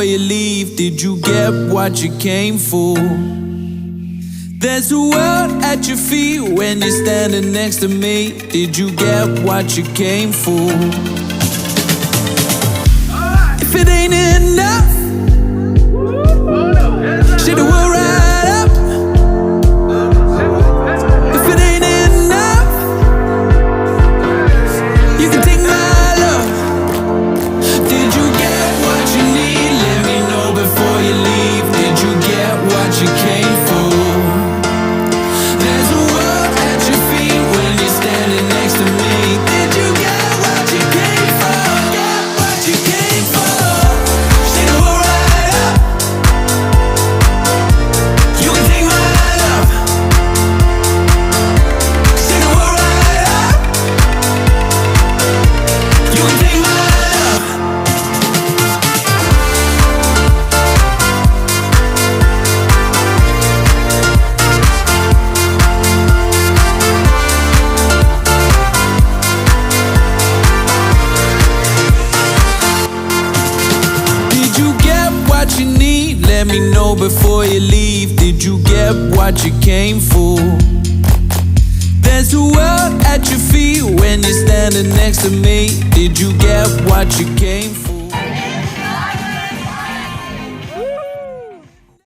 you leave? Did you get what you came for? There's a world at your feet when you're standing next to me. Did you get what you came for? If it ain't enough, shit, the world right up. If it ain't enough, you can take my love. Did you get what you need? Let me know before you leave. Did you get what you came for? There's a world at your feet when you're standing next to me. Did you get what you came for? Get what you came for. Shake the world right up. You can take my love. Shake the world right up. You can take my love. Did you get what you need? Let me know before you leave. Did you get what you came for? There's a world at your feet when you're standing next to me. Did you get what you came for?